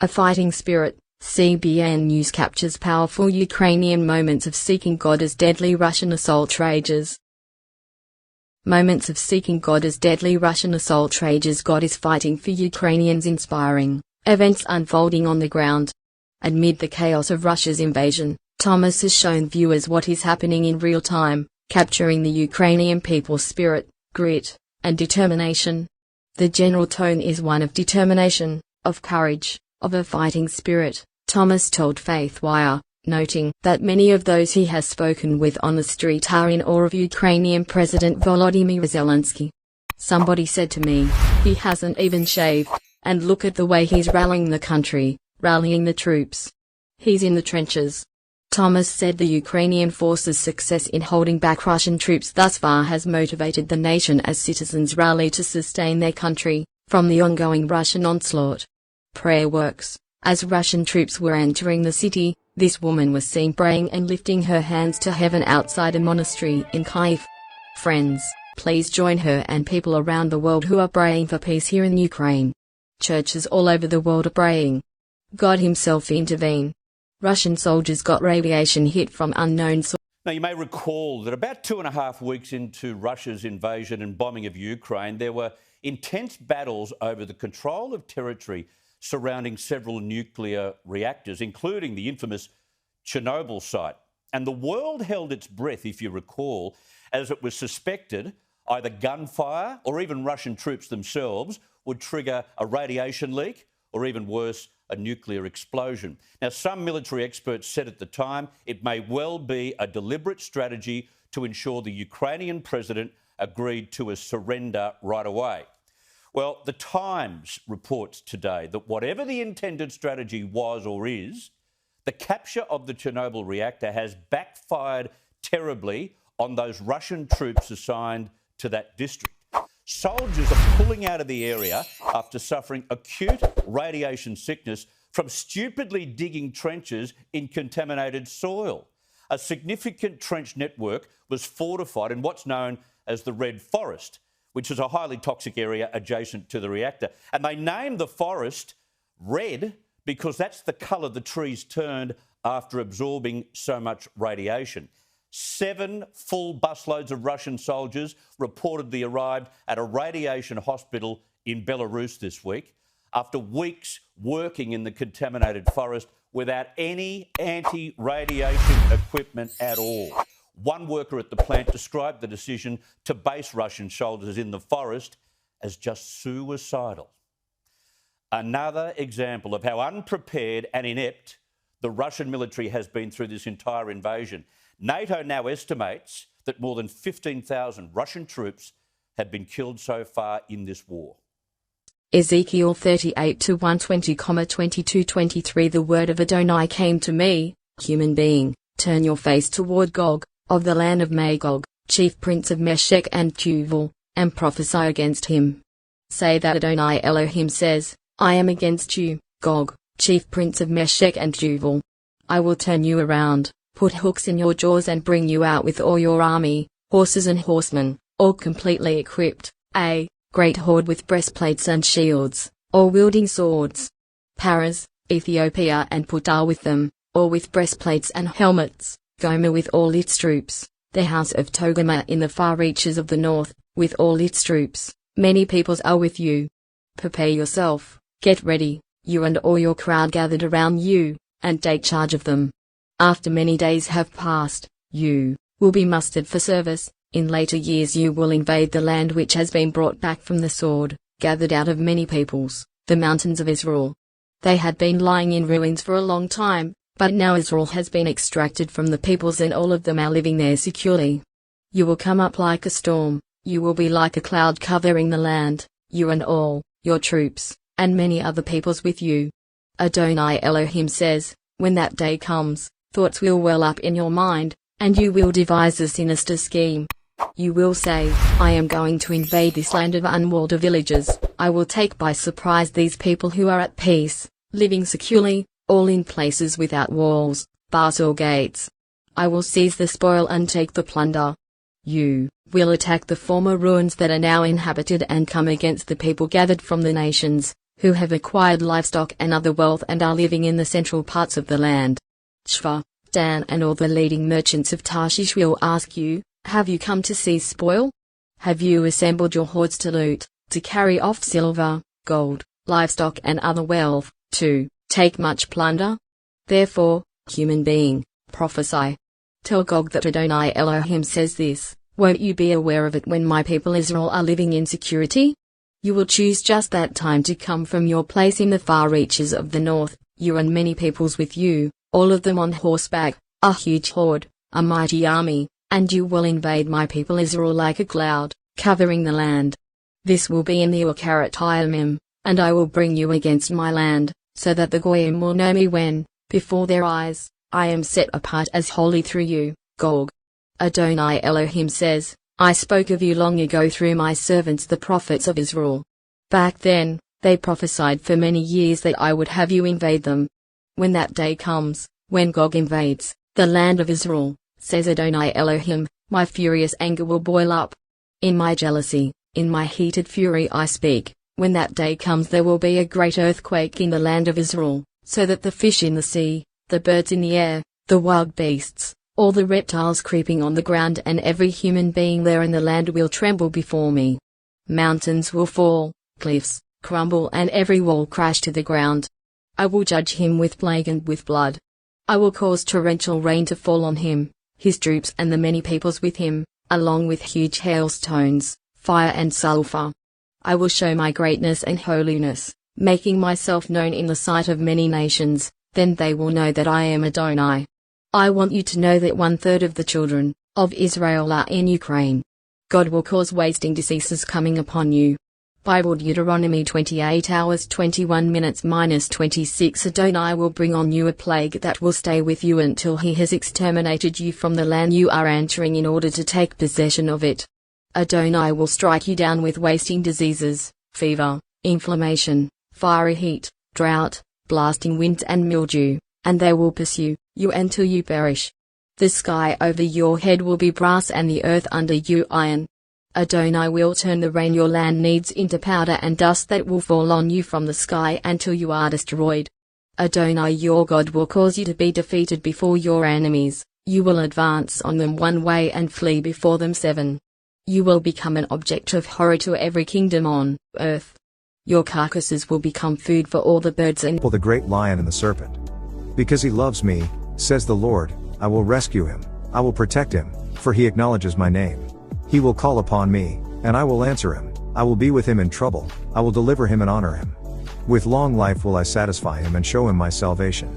A fighting spirit. CBN News captures powerful Ukrainian moments of seeking God as deadly Russian assault rages. Moments of seeking God as deadly Russian assault rages. God is fighting for Ukrainians. Inspiring events unfolding on the ground. Amid the chaos of Russia's invasion, Thomas has shown viewers what is happening in real time, capturing the Ukrainian people's spirit, grit, and determination. The general tone is one of determination, of courage, of a fighting spirit, Thomas told Faithwire, noting that many of those he has spoken with on the street are in awe of Ukrainian President Volodymyr Zelenskyy. Somebody said to me, he hasn't even shaved, and look at the way he's rallying the country, rallying the troops. He's in the trenches. Thomas said the Ukrainian forces' success in holding back Russian troops thus far has motivated the nation as citizens rally to sustain their country from the ongoing Russian onslaught. Prayer works. As Russian troops were entering the city, this woman was seen praying and lifting her hands to heaven outside a monastery in Kyiv. Friends, please join her and people around the world who are praying for peace here in Ukraine. Churches all over the world are praying. God himself intervene. Russian soldiers got radiation hit from unknown sources. Now, you may recall that about 2.5 weeks into Russia's invasion and bombing of Ukraine, there were intense battles over the control of territory surrounding several nuclear reactors, including the infamous Chernobyl site. And the world held its breath, if you recall, as it was suspected either gunfire or even Russian troops themselves would trigger a radiation leak or, even worse, a nuclear explosion. Now, some military experts said at the time it may well be a deliberate strategy to ensure the Ukrainian president agreed to a surrender right away. Well, The Times reports today that whatever the intended strategy was or is, the capture of the Chernobyl reactor has backfired terribly on those Russian troops assigned to that district. Soldiers are pulling out of the area after suffering acute radiation sickness from stupidly digging trenches in contaminated soil. A significant trench network was fortified in what's known as the Red Forest, which is a highly toxic area adjacent to the reactor. And they named the forest red because that's the colour the trees turned after absorbing so much radiation. 7 full busloads of Russian soldiers reportedly arrived at a radiation hospital in Belarus this week after weeks working in the contaminated forest without any anti-radiation equipment at all. One worker at the plant described the decision to base Russian soldiers in the forest as just suicidal. Another example of how unprepared and inept the Russian military has been through this entire invasion. NATO now estimates that more than 15,000 Russian troops have been killed so far in this war. Ezekiel 38:120,22-23 The word of Adonai came to me, human being, turn your face toward Gog, of the land of Magog, chief prince of Meshech and Tubal, and prophesy against him. Say that Adonai Elohim says, I am against you, Gog, chief prince of Meshech and Tubal. I will turn you around, put hooks in your jaws and bring you out with all your army, horses and horsemen, all completely equipped, a great horde with breastplates and shields, all wielding swords. Paras, Ethiopia and Put with them, all with breastplates and helmets. Gomer with all its troops, the house of Togarmah in the far reaches of the north, with all its troops. Many peoples are with you. Prepare yourself, get ready, you and all your crowd gathered around you, and take charge of them. After many days have passed, you will be mustered for service. In later years you will invade the land which has been brought back from the sword, gathered out of many peoples, the mountains of Israel. They had been lying in ruins for a long time, but now Israel has been extracted from the peoples and all of them are living there securely. You will come up like a storm, you will be like a cloud covering the land, you and all your troops, and many other peoples with you. Adonai Elohim says, when that day comes, thoughts will well up in your mind, and you will devise a sinister scheme. You will say, I am going to invade this land of unwalled villages, I will take by surprise these people who are at peace, living securely, all in places without walls, bars or gates. I will seize the spoil and take the plunder. You will attack the former ruins that are now inhabited and come against the people gathered from the nations, who have acquired livestock and other wealth and are living in the central parts of the land. Shva, Dan and all the leading merchants of Tarshish will ask you, have you come to seize spoil? Have you assembled your hordes to loot, to carry off silver, gold, livestock and other wealth, to take much plunder? Therefore, human being, prophesy. Tell Gog that Adonai Elohim says this, won't you be aware of it when my people Israel are living in security? You will choose just that time to come from your place in the far reaches of the north, you and many peoples with you, all of them on horseback, a huge horde, a mighty army, and you will invade my people Israel like a cloud, covering the land. This will be in the Ukarat Hayamim, and I will bring you against my land, so that the Goyim will know me when, before their eyes, I am set apart as holy through you, Gog. Adonai Elohim says, I spoke of you long ago through my servants the prophets of Israel. Back then, they prophesied for many years that I would have you invade them. When that day comes, when Gog invades the land of Israel, says Adonai Elohim, my furious anger will boil up. In my jealousy, in my heated fury I speak, when that day comes there will be a great earthquake in the land of Israel, so that the fish in the sea, the birds in the air, the wild beasts, all the reptiles creeping on the ground and every human being there in the land will tremble before me. Mountains will fall, cliffs crumble and every wall crash to the ground. I will judge him with plague and with blood. I will cause torrential rain to fall on him, his troops and the many peoples with him, along with huge hailstones, fire and sulfur. I will show my greatness and holiness, making myself known in the sight of many nations, then they will know that I am Adonai. I want you to know that 1/3 of the children of Israel are in Ukraine. God will cause wasting diseases coming upon you. Bible Deuteronomy 28 hours 21 minutes -26 Adonai will bring on you a plague that will stay with you until he has exterminated you from the land you are entering in order to take possession of it. Adonai will strike you down with wasting diseases, fever, inflammation, fiery heat, drought, blasting winds and mildew, and they will pursue you until you perish. The sky over your head will be brass and the earth under you iron. Adonai will turn the rain your land needs into powder and dust that will fall on you from the sky until you are destroyed. Adonai your God will cause you to be defeated before your enemies, you will advance on them one way and flee before them seven. You will become an object of horror to every kingdom on earth. Your carcasses will become food for all the birds and the great lion and the serpent. Because he loves me, says the Lord, I will rescue him, I will protect him, for he acknowledges my name. He will call upon me, and I will answer him, I will be with him in trouble, I will deliver him and honor him. With long life will I satisfy him and show him my salvation.